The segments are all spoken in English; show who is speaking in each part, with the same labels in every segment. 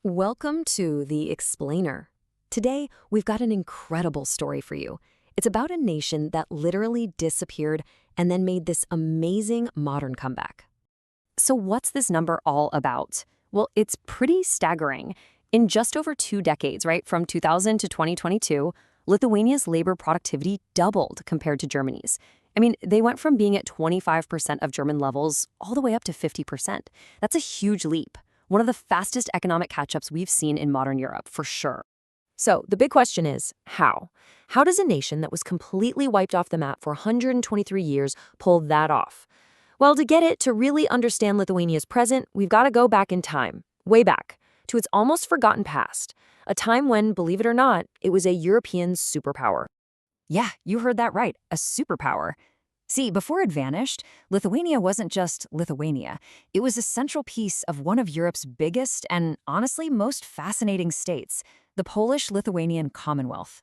Speaker 1: Welcome to The Explainer. Today, we've got an incredible story for you. It's about a nation that literally disappeared and then made this amazing modern comeback. So what's this number all about? Well, it's pretty staggering. In just over 2 decades, right, from 2000 to 2022, Lithuania's labor productivity doubled compared to Germany's. They went from being at 25% of German levels all the way up to 50%. That's a huge leap. One of the fastest economic catch-ups we've seen in modern Europe, for sure. So the big question is, how? How does a nation that was completely wiped off the map for 123 years pull that off? Well, to get it to really understand Lithuania's present, we've got to go back in time, way back, to its almost forgotten past, a time when, believe it or not, it was a European superpower. Yeah, you heard that right, a superpower. See, before it vanished, Lithuania wasn't just Lithuania. It was a central piece of one of Europe's biggest and, honestly, most fascinating states, the Polish-Lithuanian Commonwealth.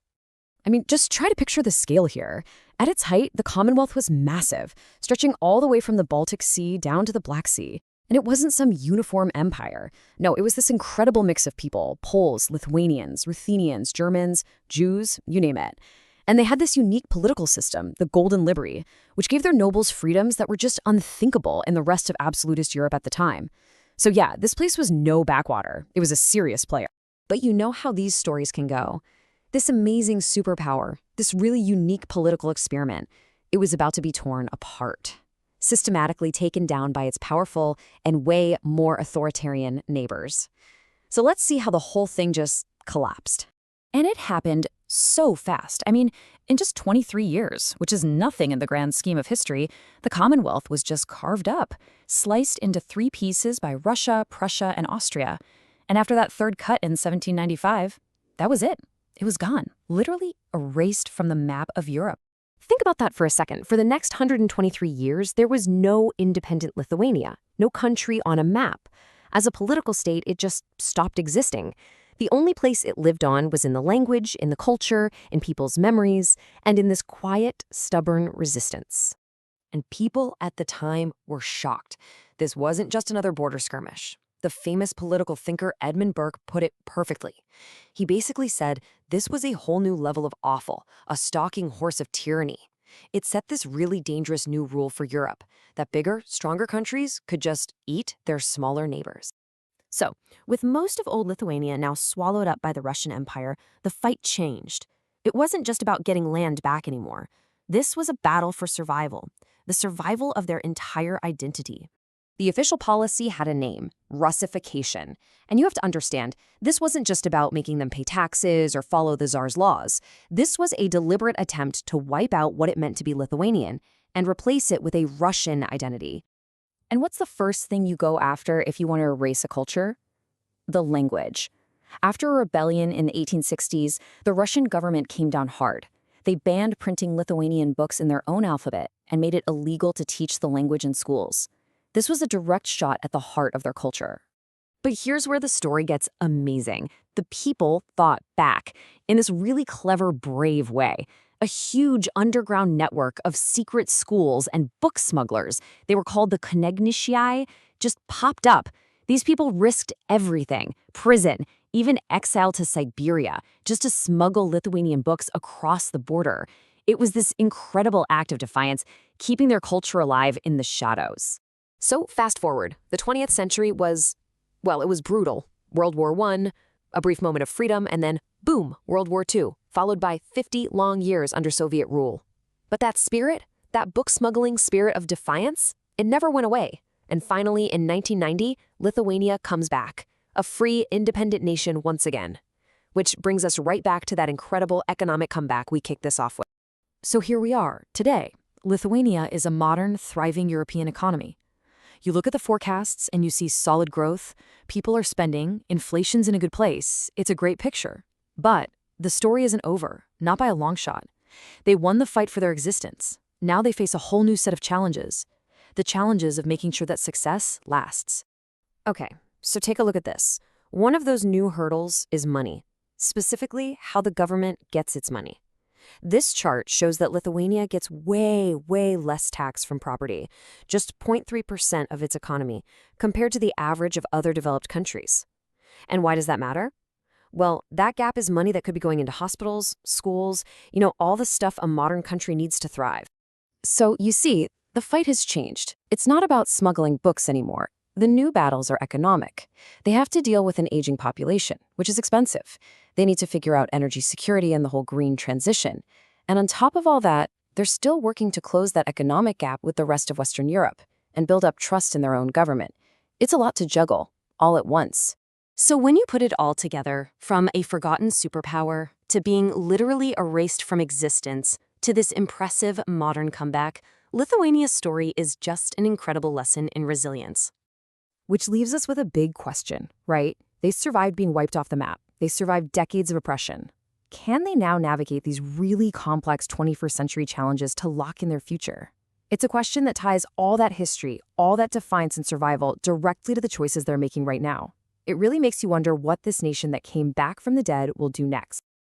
Speaker 1: Just try to picture the scale here. At its height, the Commonwealth was massive, stretching all the way from the Baltic Sea down to the Black Sea. And it wasn't some uniform empire. No, it was this incredible mix of people: Poles, Lithuanians, Ruthenians, Germans, Jews, you name it. And they had this unique political system, the Golden Liberty, which gave their nobles freedoms that were just unthinkable in the rest of absolutist Europe at the time. So yeah, this place was no backwater. It was a serious player. But you know how these stories can go. This amazing superpower, this really unique political experiment, it was about to be torn apart, systematically taken down by its powerful and way more authoritarian neighbors. So let's see how the whole thing just collapsed. And it happened so fast. In just 23 years, which is nothing in the grand scheme of history, the Commonwealth was just carved up, sliced into 3 pieces by Russia, Prussia, and Austria. And after that third cut in 1795, that was it. It was gone, literally erased from the map of Europe. Think about that for a second. For the next 123 years, there was no independent Lithuania, no country on a map. As a political state, it just stopped existing. The only place it lived on was in the language, in the culture, in people's memories, and in this quiet, stubborn resistance. And people at the time were shocked. This wasn't just another border skirmish. The famous political thinker Edmund Burke put it perfectly. He basically said this was a whole new level of awful, a stalking horse of tyranny. It set this really dangerous new rule for Europe, that bigger, stronger countries could just eat their smaller neighbors. So, with most of old Lithuania now swallowed up by the Russian Empire, the fight changed. It wasn't just about getting land back anymore. This was a battle for survival, the survival of their entire identity. The official policy had a name: Russification. And you have to understand, this wasn't just about making them pay taxes or follow the Tsar's laws. This was a deliberate attempt to wipe out what it meant to be Lithuanian and replace it with a Russian identity. And what's the first thing you go after if you want to erase a culture? The language. After a rebellion in the 1860s, the Russian government came down hard. They banned printing Lithuanian books in their own alphabet and made it illegal to teach the language in schools. This was a direct shot at the heart of their culture. But here's where the story gets amazing. The people fought back in this really clever, brave way. A huge underground network of secret schools and book smugglers, they were called the Knygniciai, just popped up. These people risked everything: prison, even exile to Siberia, just to smuggle Lithuanian books across the border. It was this incredible act of defiance, keeping their culture alive in the shadows. So fast forward, the 20th century was, well, it was brutal. World War I, a brief moment of freedom, and then, boom, World War II, followed by 50 long years under Soviet rule. But that spirit, that book-smuggling spirit of defiance, it never went away. And finally, in 1990, Lithuania comes back, a free, independent nation once again. Which brings us right back to that incredible economic comeback we kicked this off with. So here we are, today. Lithuania is a modern, thriving European economy. You look at the forecasts and you see solid growth, people are spending, inflation's in a good place. It's a great picture. But the story isn't over, not by a long shot. They won the fight for their existence. Now they face a whole new set of challenges. The challenges of making sure that success lasts. Okay, so take a look at this. One of those new hurdles is money, specifically how the government gets its money. This chart shows that Lithuania gets way less tax from property, just 0.3% of its economy, compared to the average of other developed countries. And why does that matter? Well, that gap is money that could be going into hospitals, schools, all the stuff a modern country needs to thrive. So, you see, the fight has changed. It's not about smuggling books anymore. The new battles are economic. They have to deal with an aging population, which is expensive. They need to figure out energy security and the whole green transition. And on top of all that, they're still working to close that economic gap with the rest of Western Europe and build up trust in their own government. It's a lot to juggle, all at once. So when you put it all together, from a forgotten superpower to being literally erased from existence to this impressive modern comeback, Lithuania's story is just an incredible lesson in resilience. Which leaves us with a big question, right? They survived being wiped off the map. They survived decades of oppression. Can they now navigate these really complex 21st century challenges to lock in their future? It's a question that ties all that history, all that defiance and survival directly to the choices they're making right now. It really makes you wonder what this nation that came back from the dead will do next.